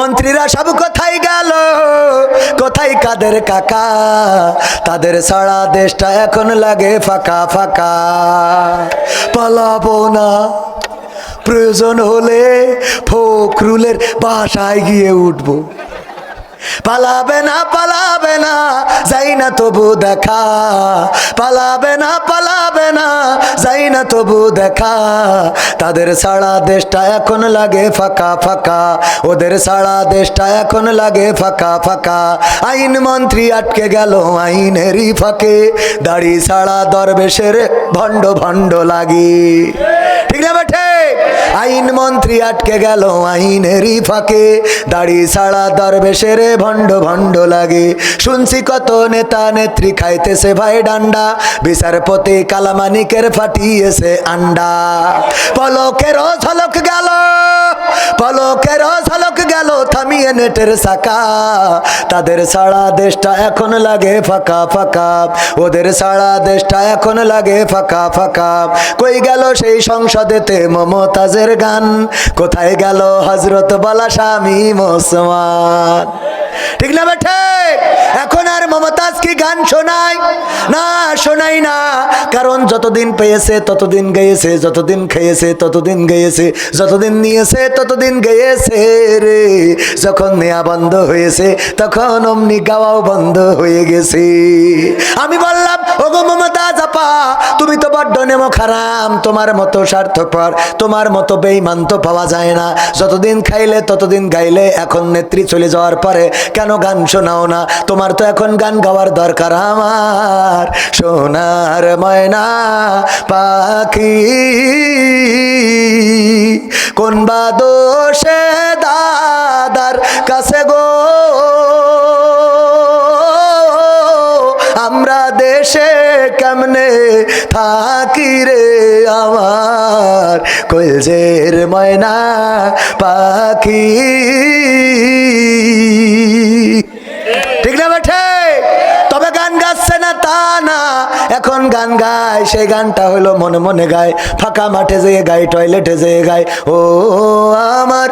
মন্ত্রীরা সব কোথায় গেল, কোথায় কাদের কাকা, তাদের সারা দেশটা এখন লাগে ফাঁকা ফাঁকা। পালাবো না, প্রয়োজন হলে ফখরুলের বাসায় গিয়ে উঠবো। পালাবে না পালাবে না, যাই না তবু দেখা, পালাবে না পালাবে না, যাই না তবু দেখা। তাদের সারা দেশটা এখন লাগে ফাঁকা ফাঁকা, ওদের সারা দেশটা এখন লাগে ফাঁকা ফাঁকা। আইন মন্ত্রী আটকে গেল আইনেরই ফাঁকে, দাড়ি সারা দরবেশের ভণ্ড ভণ্ড লাগে। ঠিক না বেঠে? আইন মন্ত্রী আটকে গেল আইনেরই ফাঁকে, দাড়ি সারা দরবেশের ভণ্ড ভণ্ড লাগে। শুনছি কত নেতা নেত্রী খাইতেছে ভাই ডান্ডা, বিচারপতি কালামানিকের ফাটিয়েছে আন্ডা। পলকের ঝলক গেল, পলকের ঝলক গেল থামিয়ে নেটের চাকা। তাদের সারা দেশটা এখন লাগে ফাঁকা ফাঁকা, ওদের সারা দেশটা এখন লাগে ফাঁকা ফাঁকা। কই গেল সেই সংসদেতে মমতাজের গান, কোথায় গেল হযরত বালা স্বামী মুসলমান। ঠিক না বেঠে? এখন আর মমতাজ কি গান শোনায় না? শোনাই না, কারণ যতদিন পেয়েছে ততদিন গেয়েছে, যতদিন খেয়েছে ততদিন গেয়েছে, যতদিন নিয়েছে ততদিন গেয়েছে রে। যখন নেয়া বন্ধ হয়েছে তখন অমনি গাওয়াও বন্ধ হয়ে গেছে। আমি বললাম, ওগো মমতাজ আপা, তুমি তো বড্ড নেমো খারাম, তোমার মতো স্বার্থপর, তোমার মতো বেঈমান তো পাওয়া যায় না। যতদিন খাইলে ততদিন গাইলে, এখন নেত্রী চলে যাওয়ার পরে কেন গান শোনাও না? তোমার তো এখন গান গাওয়ার দরকার। আমার সোনার ময়না পাখি, কোন বা দোষে দাদার কাছে গো, আমরা দেশে কেমনে থাকি রে আমার কলজের ময়না পাখি। ঠিক না বেঠে? তবে গান গাচ্ছে না তা না, এখন গান গায়, সেই গানটা হলো মনে মনে গায়, ফাঁকা মাঠে যেয়ে গায়, টয়লেটে যেয়ে গায়। ও আমার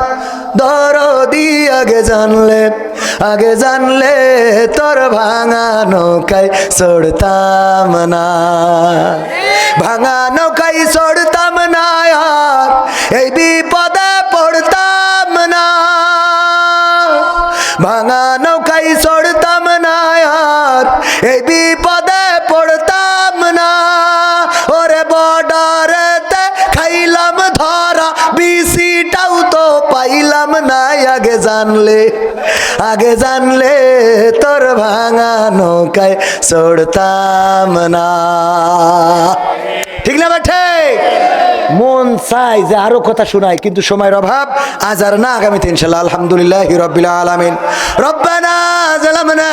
দরদি আগে জানলে, আগে জানলে তোর ভাঙা নৌকায় চড়তাম না, ভাঙা নৌকায় চড়তাম না, আর এই বিপদে পড়তাম না, ভাঙা নৌকায় চড়তাম না, আর এই বিপদে পড়তাম না। ওরে বর্ডারেতে খাইলাম ধরা, বিসিটাও তো পাইলাম না। আগে জানলে, আগে জানলে তোর ভাঙা নৌকায় চড়তাম না। ঠিক না বেঠে? মন চাই যে আরো কথা শোনায়, কিন্তু সময়ের অভাব। আজ আর না, আগামীতে ইনশাআল্লাহ। আলহামদুলিল্লাহি রাব্বিল আলামিন। রব্বানা জালামনা